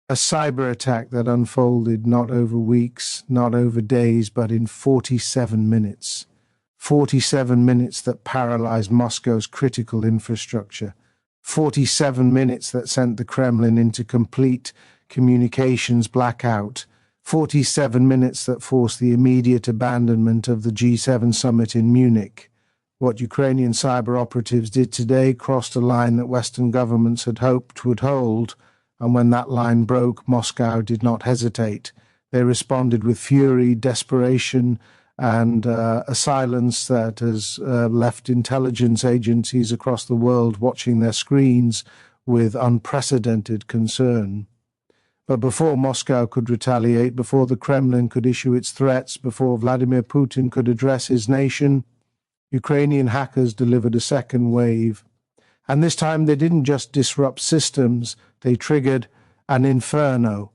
A cyber attack that unfolded not over weeks, not over days, but in 47 minutes. 47 minutes that paralyzed Moscow's critical infrastructure. 47 minutes that sent the Kremlin into complete communications blackout. 47 minutes that forced the immediate abandonment of the G7 summit in Munich. What Ukrainian cyber operatives did today crossed a line that Western governments had hoped would hold, and when that line broke, Moscow did not hesitate. They responded with fury, desperation, and a silence that has left intelligence agencies across the world watching their screens with unprecedented concern. But before Moscow could retaliate, before the Kremlin could issue its threats, before Vladimir Putin could address his nation, Ukrainian hackers delivered a second wave. And this time they didn't just disrupt systems, they triggered an inferno.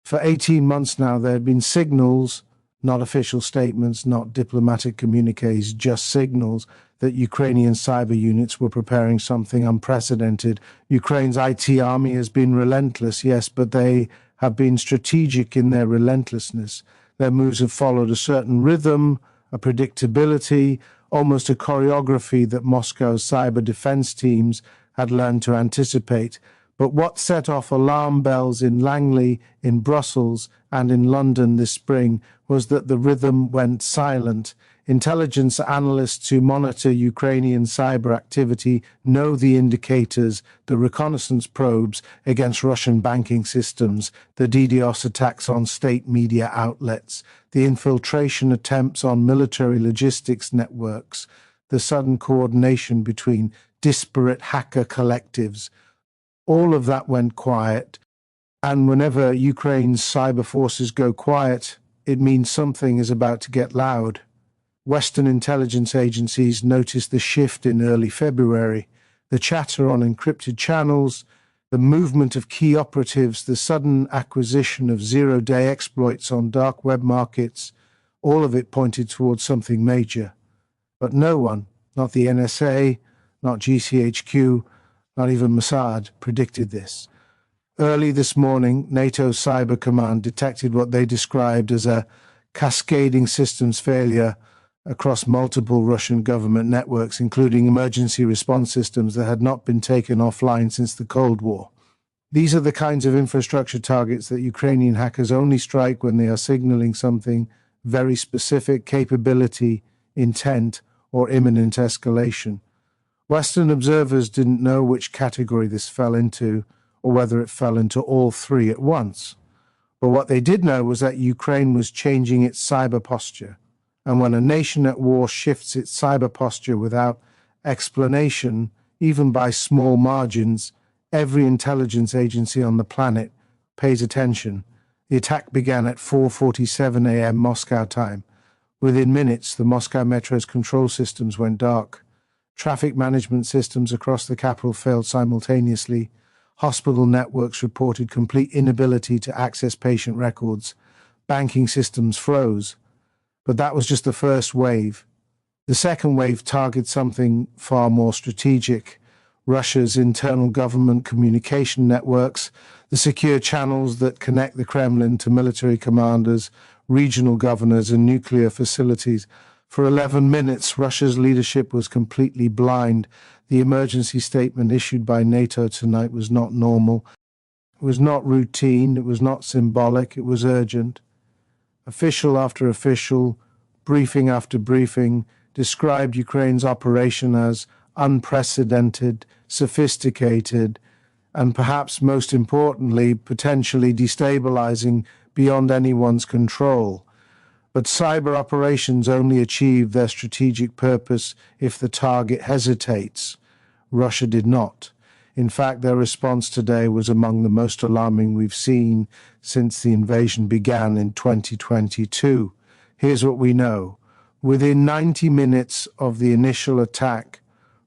For 18 months now there had been signals, not official statements, not diplomatic communiques, just signals that Ukrainian cyber units were preparing something unprecedented. Ukraine's IT army has been relentless, yes, but they have been strategic in their relentlessness. Their moves have followed a certain rhythm, a predictability, almost a choreography that Moscow's cyber defense teams had learned to anticipate. But what set off alarm bells in Langley, in Brussels, and in London this spring was that the rhythm went silent. Intelligence analysts who monitor Ukrainian cyber activity know the indicators, the reconnaissance probes against Russian banking systems, the DDoS attacks on state media outlets, the infiltration attempts on military logistics networks, the sudden coordination between disparate hacker collectives. All of that went quiet, and whenever Ukraine's cyber forces go quiet, it means something is about to get loud. Western intelligence agencies noticed the shift in early February, the chatter on encrypted channels, the movement of key operatives, the sudden acquisition of zero-day exploits on dark web markets. All of it pointed towards something major. But no one, not the NSA, not GCHQ, not even Mossad, predicted this. Early this morning, NATO's Cyber Command detected what they described as a cascading systems failure across multiple Russian government networks, including emergency response systems that had not been taken offline since the Cold War. These are the kinds of infrastructure targets that Ukrainian hackers only strike when they are signaling something very specific: capability, intent, or imminent escalation. Western observers didn't know which category this fell into, or whether it fell into all three at once. But what they did know was that Ukraine was changing its cyber posture. And when a nation at war shifts its cyber posture without explanation, even by small margins, every intelligence agency on the planet pays attention. The attack began at 4:47 a.m. Moscow time. Within minutes, the Moscow metro's control systems went dark. Traffic management systems across the capital failed simultaneously. Hospital networks reported complete inability to access patient records. Banking systems froze. But that was just the first wave. The second wave targeted something far more strategic: Russia's internal government communication networks, the secure channels that connect the Kremlin to military commanders, regional governors, and nuclear facilities. For 11 minutes, Russia's leadership was completely blind. The emergency statement issued by NATO tonight was not normal. It was not routine. It was not symbolic. It was urgent. Official after official, briefing after briefing, described Ukraine's operation as unprecedented, sophisticated, and perhaps most importantly, potentially destabilizing beyond anyone's control. But cyber operations only achieve their strategic purpose if the target hesitates. Russia did not. In fact, their response today was among the most alarming we've seen since the invasion began in 2022. Here's what we know. Within 90 minutes of the initial attack,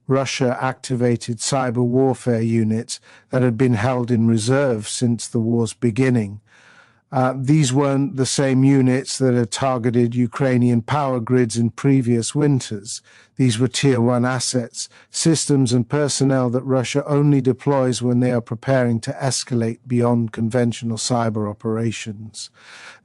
Russia activated cyber warfare units that had been held in reserve since the war's beginning. These weren't the same units that had targeted Ukrainian power grids in previous winters. These were Tier 1 assets, systems and personnel that Russia only deploys when they are preparing to escalate beyond conventional cyber operations.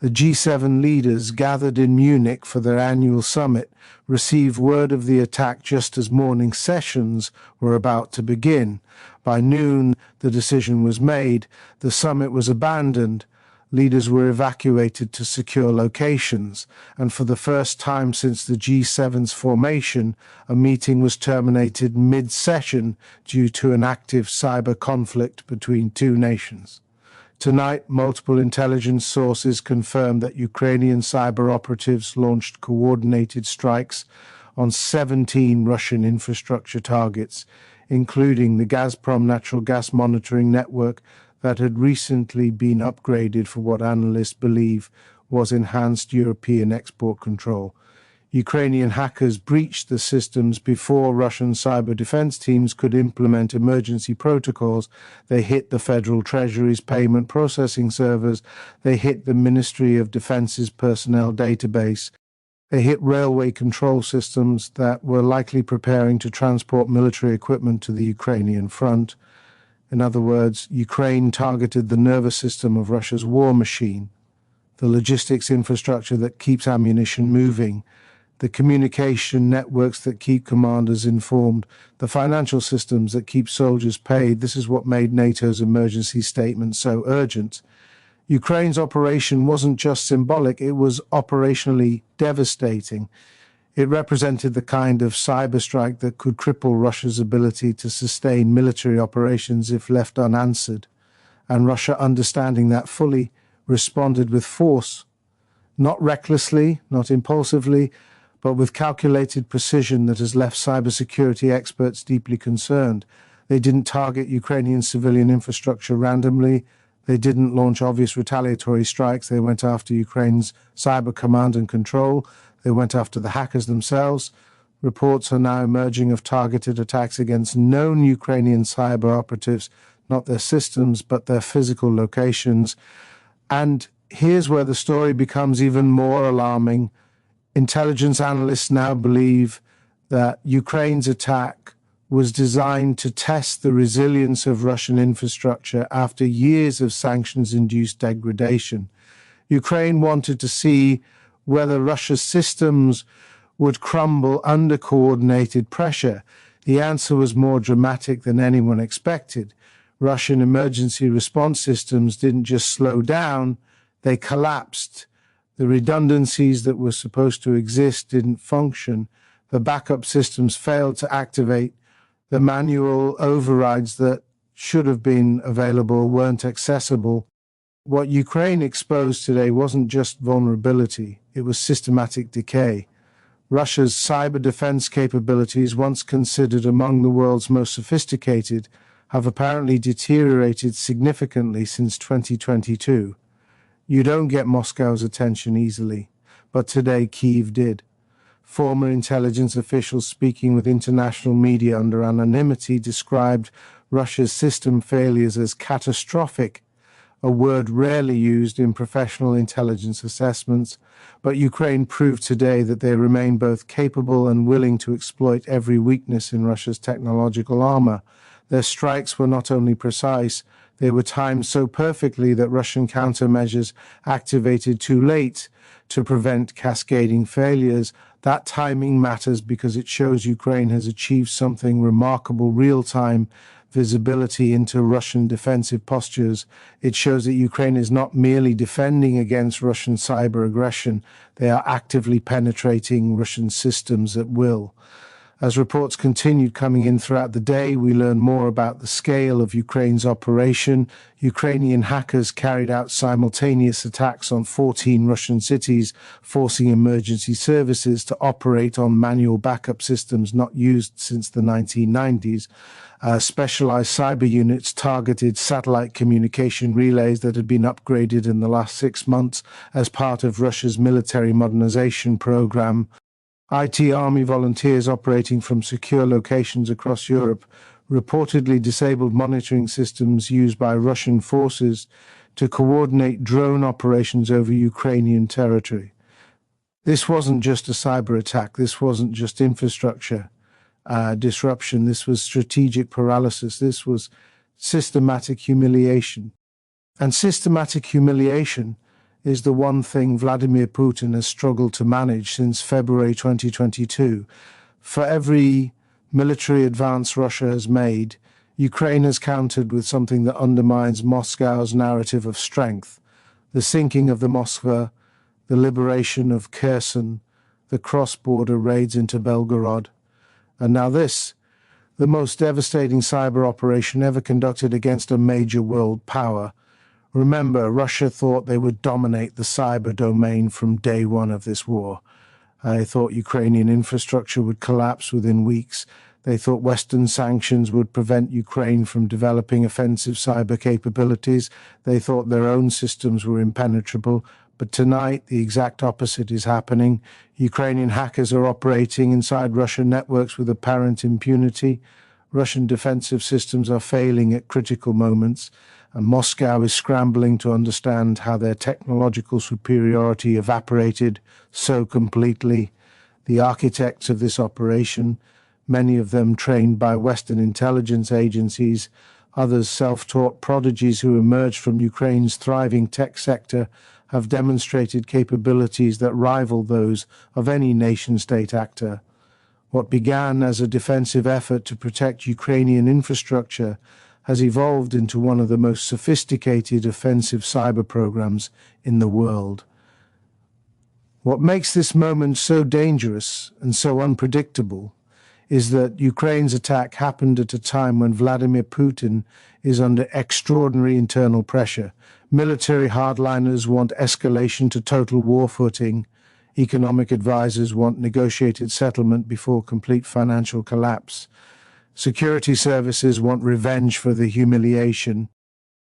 The G7 leaders gathered in Munich for their annual summit received word of the attack just as morning sessions were about to begin. By noon, the decision was made. The summit was abandoned. Leaders were evacuated to secure locations, and for the first time since the G7's formation, a meeting was terminated mid-session due to an active cyber conflict between two nations. Tonight, multiple intelligence sources confirmed that Ukrainian cyber operatives launched coordinated strikes on 17 Russian infrastructure targets, including the Gazprom natural gas monitoring network that had recently been upgraded for what analysts believe was enhanced European export control. Ukrainian hackers breached the systems before Russian cyber defense teams could implement emergency protocols. They hit the Federal Treasury's payment processing servers. They hit the Ministry of Defense's personnel database. They hit railway control systems that were likely preparing to transport military equipment to the Ukrainian front. In other words, Ukraine targeted the nervous system of Russia's war machine, the logistics infrastructure that keeps ammunition moving, the communication networks that keep commanders informed, the financial systems that keep soldiers paid. This is what made NATO's emergency statement so urgent. Ukraine's operation wasn't just symbolic, it was operationally devastating. It represented the kind of cyber strike that could cripple Russia's ability to sustain military operations if left unanswered. And Russia, understanding that fully, responded with force, not recklessly, not impulsively, but with calculated precision that has left cybersecurity experts deeply concerned. They didn't target Ukrainian civilian infrastructure randomly. They didn't launch obvious retaliatory strikes. They went after Ukraine's cyber command and control. They went after the hackers themselves. Reports are now emerging of targeted attacks against known Ukrainian cyber operatives, not their systems, but their physical locations. And here's where the story becomes even more alarming. Intelligence analysts now believe that Ukraine's attack was designed to test the resilience of Russian infrastructure after years of sanctions-induced degradation. Ukraine wanted to see whether Russia's systems would crumble under coordinated pressure. The answer was more dramatic than anyone expected. Russian emergency response systems didn't just slow down, they collapsed. The redundancies that were supposed to exist didn't function. The backup systems failed to activate. The manual overrides that should have been available weren't accessible. What Ukraine exposed today wasn't just vulnerability, it was systematic decay. Russia's cyber defense capabilities, once considered among the world's most sophisticated, have apparently deteriorated significantly since 2022. You don't get Moscow's attention easily, but today Kyiv did. Former intelligence officials speaking with international media under anonymity described Russia's system failures as catastrophic, a word rarely used in professional intelligence assessments, but Ukraine proved today that they remain both capable and willing to exploit every weakness in Russia's technological armor. Their strikes were not only precise, they were timed so perfectly that Russian countermeasures activated too late to prevent cascading failures. That timing matters because it shows Ukraine has achieved something remarkable: real-time visibility into Russian defensive postures. It shows that Ukraine is not merely defending against Russian cyber aggression, they are actively penetrating Russian systems at will. As reports continued coming in throughout the day, we learned more about the scale of Ukraine's operation. Ukrainian hackers carried out simultaneous attacks on 14 Russian cities, forcing emergency services to operate on manual backup systems not used since the 1990s. Specialized cyber units targeted satellite communication relays that had been upgraded in the last 6 months as part of Russia's military modernization program. IT army volunteers operating from secure locations across Europe reportedly disabled monitoring systems used by Russian forces to coordinate drone operations over Ukrainian territory. This wasn't just a cyber attack. This wasn't just infrastructure disruption. This was strategic paralysis. This was systematic humiliation. And systematic humiliation is the one thing Vladimir Putin has struggled to manage since February 2022. For every military advance Russia has made, Ukraine has countered with something that undermines Moscow's narrative of strength: the sinking of the Moskva, the liberation of Kherson, the cross-border raids into Belgorod. And now this, the most devastating cyber operation ever conducted against a major world power. Remember, Russia thought they would dominate the cyber domain from day one of this war. They thought Ukrainian infrastructure would collapse within weeks. They thought Western sanctions would prevent Ukraine from developing offensive cyber capabilities. They thought their own systems were impenetrable. But tonight, the exact opposite is happening. Ukrainian hackers are operating inside Russian networks with apparent impunity. Russian defensive systems are failing at critical moments, and Moscow is scrambling to understand how their technological superiority evaporated so completely. The architects of this operation, many of them trained by Western intelligence agencies, others self-taught prodigies who emerged from Ukraine's thriving tech sector, have demonstrated capabilities that rival those of any nation-state actor. What began as a defensive effort to protect Ukrainian infrastructure has evolved into one of the most sophisticated offensive cyber programs in the world. What makes this moment so dangerous and so unpredictable is that Ukraine's attack happened at a time when Vladimir Putin is under extraordinary internal pressure. Military hardliners want escalation to total war footing. Economic advisors want negotiated settlement before complete financial collapse. Security services want revenge for the humiliation.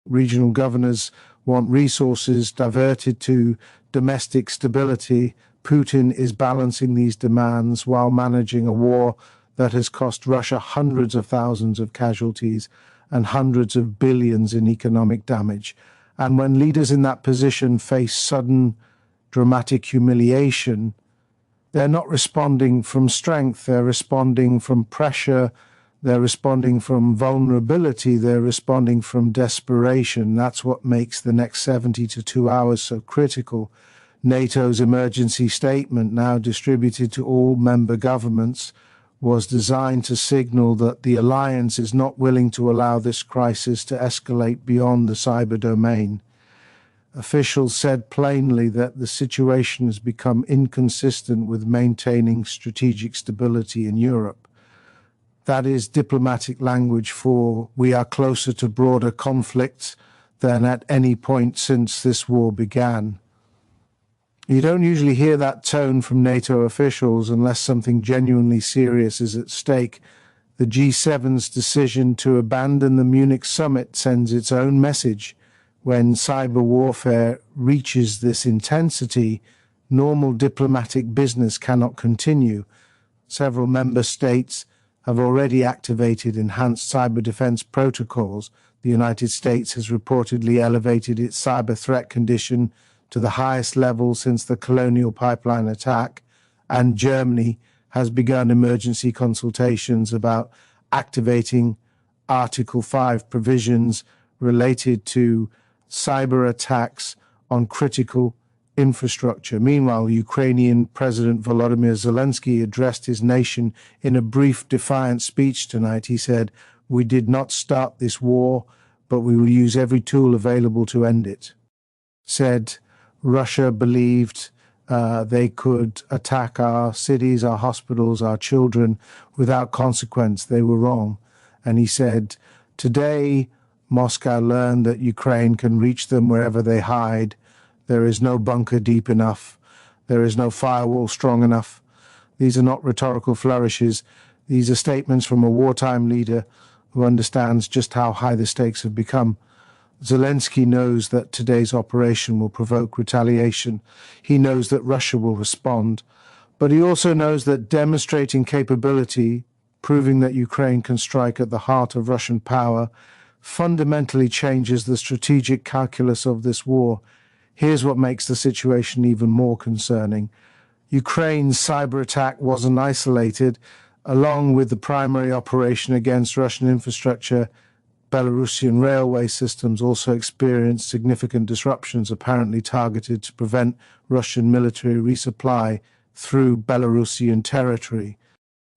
Regional governors want resources diverted to domestic stability. Putin is balancing these demands while managing a war that has cost Russia hundreds of thousands of casualties and hundreds of billions in economic damage. And when leaders in that position face sudden, dramatic humiliation, they're not responding from strength, they're responding from pressure, they're responding from vulnerability, they're responding from desperation. That's what makes the next 72 hours so critical. NATO's emergency statement, now distributed to all member governments, was designed to signal that the alliance is not willing to allow this crisis to escalate beyond the cyber domain. Officials said plainly that the situation has become inconsistent with maintaining strategic stability in Europe. That is diplomatic language for we are closer to broader conflicts than at any point since this war began. You don't usually hear that tone from NATO officials unless something genuinely serious is at stake. The G7's decision to abandon the Munich summit sends its own message. When cyber warfare reaches this intensity, normal diplomatic business cannot continue. Several member states have already activated enhanced cyber defense protocols. The United States has reportedly elevated its cyber threat condition to the highest level since the Colonial Pipeline attack, and Germany has begun emergency consultations about activating Article 5 provisions related to cyber attacks on critical infrastructure. Meanwhile, Ukrainian President Volodymyr Zelensky addressed his nation in a brief, defiant speech tonight. He said, "We did not start this war, but we will use every tool available to end it." Said Russia believed they could attack our cities, our hospitals, our children without consequence. They were wrong. And he said, "Today, Moscow learned that Ukraine can reach them wherever they hide. There is no bunker deep enough. There is no firewall strong enough." These are not rhetorical flourishes. These are statements from a wartime leader who understands just how high the stakes have become. Zelensky knows that today's operation will provoke retaliation. He knows that Russia will respond. But he also knows that demonstrating capability, proving that Ukraine can strike at the heart of Russian power, fundamentally changes the strategic calculus of this war. Here's what makes the situation even more concerning. Ukraine's cyber attack wasn't isolated. Along with the primary operation against Russian infrastructure, Belarusian railway systems also experienced significant disruptions, apparently targeted to prevent Russian military resupply through Belarusian territory.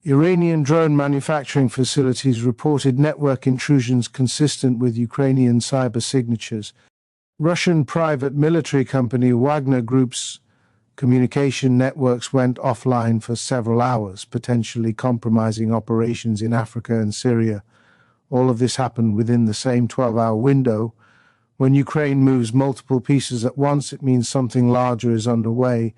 Iranian drone manufacturing facilities reported network intrusions consistent with Ukrainian cyber signatures. Russian private military company Wagner Group's communication networks went offline for several hours, potentially compromising operations in Africa and Syria. All of this happened within the same 12-hour window. When Ukraine moves multiple pieces at once, it means something larger is underway.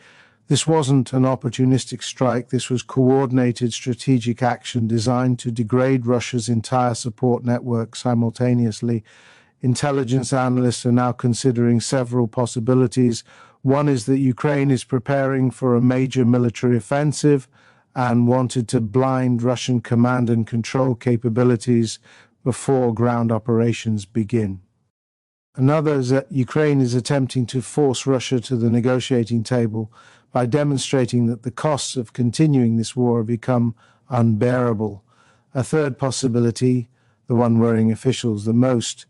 This wasn't an opportunistic strike. This was coordinated strategic action designed to degrade Russia's entire support network simultaneously. Intelligence analysts are now considering several possibilities. One is that Ukraine is preparing for a major military offensive and wanted to blind Russian command and control capabilities before ground operations begin. Another is that Ukraine is attempting to force Russia to the negotiating table by demonstrating that the costs of continuing this war have become unbearable. A third possibility, the one worrying officials the most,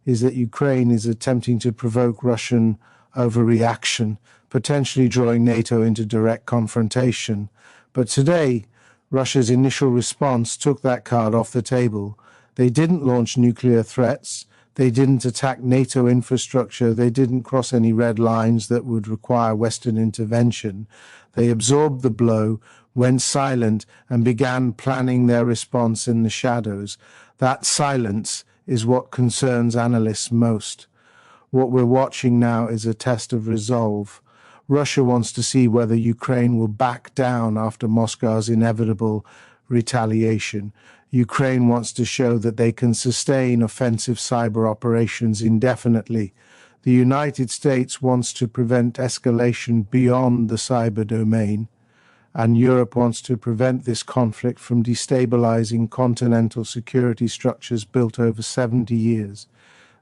is that Ukraine is attempting to provoke Russian overreaction, potentially drawing NATO into direct confrontation. But today, Russia's initial response took that card off the table. They didn't launch nuclear threats. They didn't attack NATO infrastructure. They didn't cross any red lines that would require Western intervention. They absorbed the blow, went silent, and began planning their response in the shadows. That silence is what concerns analysts most. What we're watching now is a test of resolve. Russia wants to see whether Ukraine will back down after Moscow's inevitable retaliation. Ukraine wants to show that they can sustain offensive cyber operations indefinitely. The United States wants to prevent escalation beyond the cyber domain, and Europe wants to prevent this conflict from destabilizing continental security structures built over 70 years.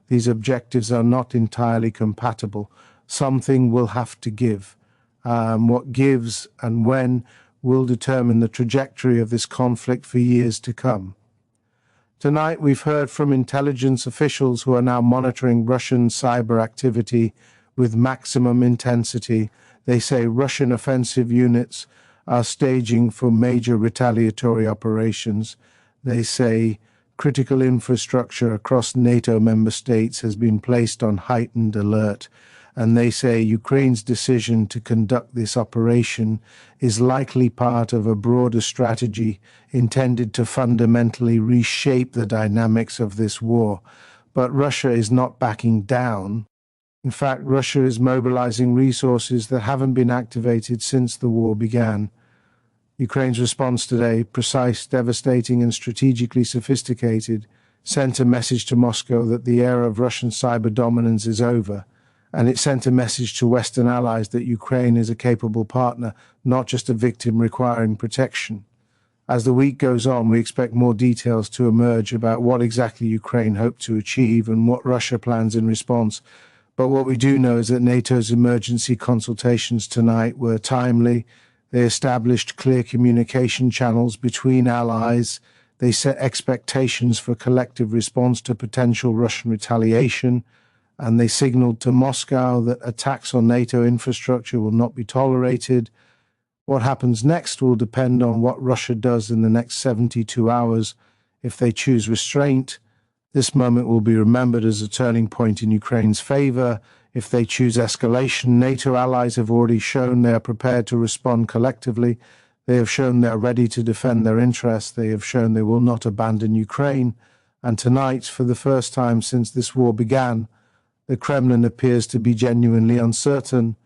These objectives are not entirely compatible. Something will have to give. What gives and when will determine the trajectory of this conflict for years to come. Tonight, we've heard from intelligence officials who are now monitoring Russian cyber activity with maximum intensity. They say Russian offensive units are staging for major retaliatory operations. They say critical infrastructure across NATO member states has been placed on heightened alert. And they say Ukraine's decision to conduct this operation is likely part of a broader strategy intended to fundamentally reshape the dynamics of this war. But Russia is not backing down. In fact, Russia is mobilizing resources that haven't been activated since the war began. Ukraine's response today, precise, devastating, and strategically sophisticated, sent a message to Moscow that the era of Russian cyber dominance is over. And it sent a message to Western allies that Ukraine is a capable partner, not just a victim requiring protection. As the week goes on, we expect more details to emerge about what exactly Ukraine hoped to achieve and what Russia plans in response. But what we do know is that NATO's emergency consultations tonight were timely. They established clear communication channels between allies. They set expectations for collective response to potential Russian retaliation. And they signaled to Moscow that attacks on NATO infrastructure will not be tolerated. What happens next will depend on what Russia does in the next 72 hours. If they choose restraint, this moment will be remembered as a turning point in Ukraine's favor. If they choose escalation, NATO allies have already shown they are prepared to respond collectively. They have shown they are ready to defend their interests. They have shown they will not abandon Ukraine. And tonight, for the first time since this war began, the Kremlin appears to be genuinely uncertain.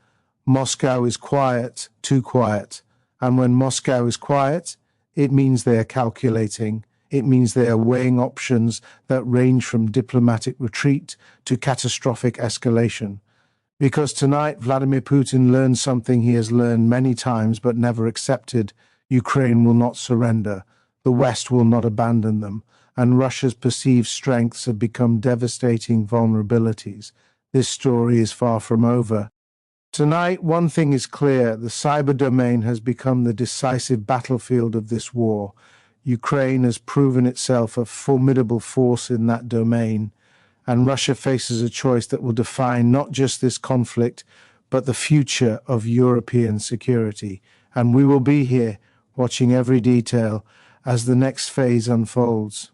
Moscow is quiet, too quiet. And when Moscow is quiet, it means they are calculating. It means they are weighing options that range from diplomatic retreat to catastrophic escalation. Because tonight, Vladimir Putin learned something he has learned many times but never accepted. Ukraine will not surrender. The West will not abandon them. and Russia's perceived strengths have become devastating vulnerabilities. This story is far from over. Tonight, one thing is clear: the cyber domain has become the decisive battlefield of this war. Ukraine has proven itself a formidable force in that domain, and Russia faces a choice that will define not just this conflict, but the future of European security. And we will be here, watching every detail as the next phase unfolds.